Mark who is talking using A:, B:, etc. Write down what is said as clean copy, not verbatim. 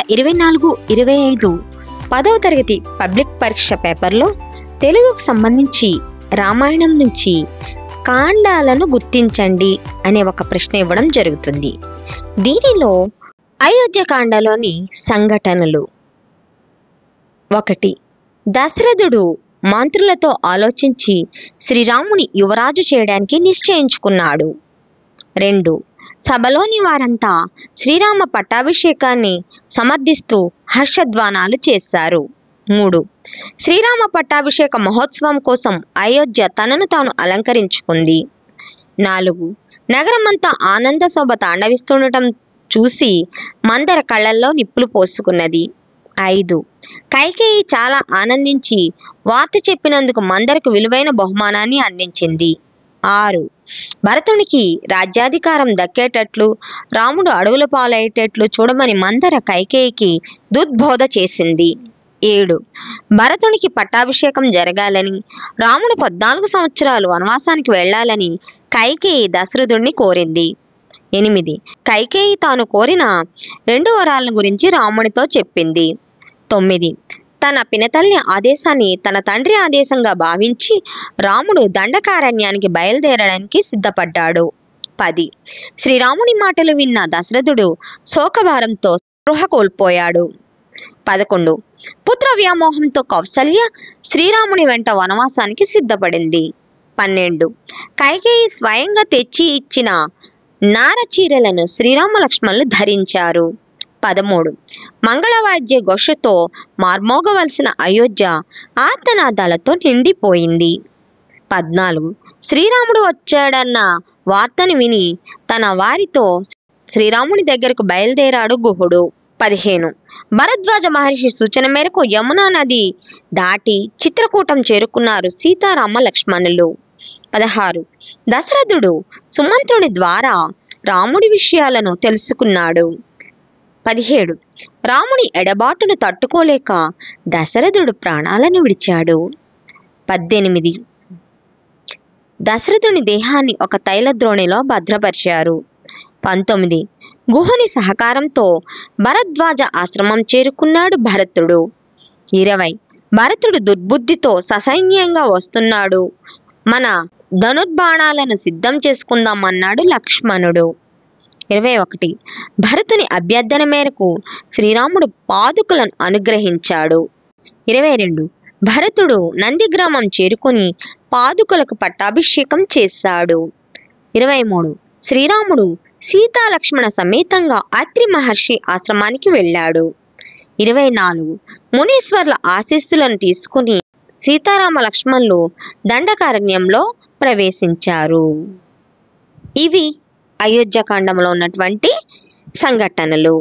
A: 2024-25 10వ తరగతి పబ్లిక్ పరీక్ష పేపర్లో తెలుగుకు సంబంధించి రామాయణం నుంచి కాండాలను గుర్తించండి అనే ఒక ప్రశ్న ఇవ్వడం జరుగుతుంది. దీనిలో అయోధ్యకాండలోని సంఘటనలు: 1. దశరథుడు మంత్రులతో ఆలోచించి శ్రీరాముని యువరాజు చేయడానికి నిశ్చయించుకున్నాడు. 2. సభలోని వారంతా శ్రీరామ పట్టాభిషేకాన్ని సమర్థిస్తూ హర్షధ్వానాలు చేశారు. 3. శ్రీరామ పట్టాభిషేక మహోత్సవం కోసం అయోధ్య తనను తాను అలంకరించుకుంది. 4. నగరమంతా ఆనంద శోభ తాండవిస్తుండటం చూసి మందర కళ్ళల్లో నిప్పులు పోసుకున్నది. 5. కైకేయి చాలా ఆనందించి వార్త చెప్పినందుకు మందరకు విలువైన బహుమానాన్ని అందించింది. 6. భరతునికి రాజ్యాధికారం దక్కేటట్లు, రాముడు అడవుల పాలయ్యేటట్లు చూడమని మందర కైకేయికి దుద్బోధ చేసింది. 7. భరతునికి పట్టాభిషేకం జరగాలని, రాముడు 14 సంవత్సరాలు వనవాసానికి వెళ్లాలని కైకేయి దశరథుడిని కోరింది. 8. కైకేయి తాను కోరిన 2 వరాలను గురించి రాముడితో చెప్పింది. 9. తన పినతల్లి ఆదేశాన్ని తన తండ్రి ఆదేశంగా భావించి రాముడు దండకారణ్యానికి బయలుదేరడానికి సిద్ధపడ్డాడు. 10. శ్రీరాముని మాటలు విన్న దశరథుడు శోకభారంతో స్పృహ కోల్పోయాడు. 11. పుత్ర వ్యామోహంతో కౌసల్య శ్రీరాముని వెంట వనవాసానికి సిద్ధపడింది. 12. కైకేయి స్వయంగా తెచ్చి ఇచ్చిన నారచీరలను శ్రీరామ లక్ష్మణులు ధరించారు. 13. మంగళవాద్య ఘోషతో మార్మోగవలసిన అయోధ్య ఆర్తనాదాలతో నిండిపోయింది. 14. శ్రీరాముడు వచ్చాడన్న వార్తను విని తన వారితో శ్రీరాముని దగ్గరకు బయలుదేరాడు గుహుడు. 15. భరద్వాజ మహర్షి సూచన మేరకు యమునా నది దాటి చిత్రకూటం చేరుకున్నారు సీతారామ లక్ష్మణులు. 16. దశరథుడు సుమంత్రుని ద్వారా రాముడి విషయాలను తెలుసుకున్నాడు. 17. రాముని ఎడబాటును తట్టుకోలేక దశరథుడు ప్రాణాలను విడిచాడు. 18. దశరథుని దేహాన్ని ఒక తైలద్రోణిలో భద్రపరిచారు. 19. గుహుని సహకారంతో భరద్వాజ ఆశ్రమం చేరుకున్నాడు భరతుడు. 20. భరతుడు దుర్బుద్ధితో ససైన్యంగా వస్తున్నాడు, మన ధనుర్బాణాలను సిద్ధం చేసుకుందామన్నాడు లక్ష్మణుడు. 21. భరతుని అభ్యర్థన మేరకు శ్రీరాముడు పాదుకలను అనుగ్రహించాడు. 22. భరతుడు నందిగ్రామం చేరుకుని పాదుకలకు పట్టాభిషేకం చేశాడు. 23. శ్రీరాముడు సీతాలక్ష్మణ సమేతంగా అత్రి మహర్షి ఆశ్రమానికి వెళ్ళాడు. 24. మునీశ్వర్ల ఆశీస్సులను తీసుకుని సీతారామ లక్ష్మణులు దండకారణ్యంలో ప్రవేశించారు. ఇవి అయోధ్యకాండంలో ఉన్నటువంటి సంఘటనలు.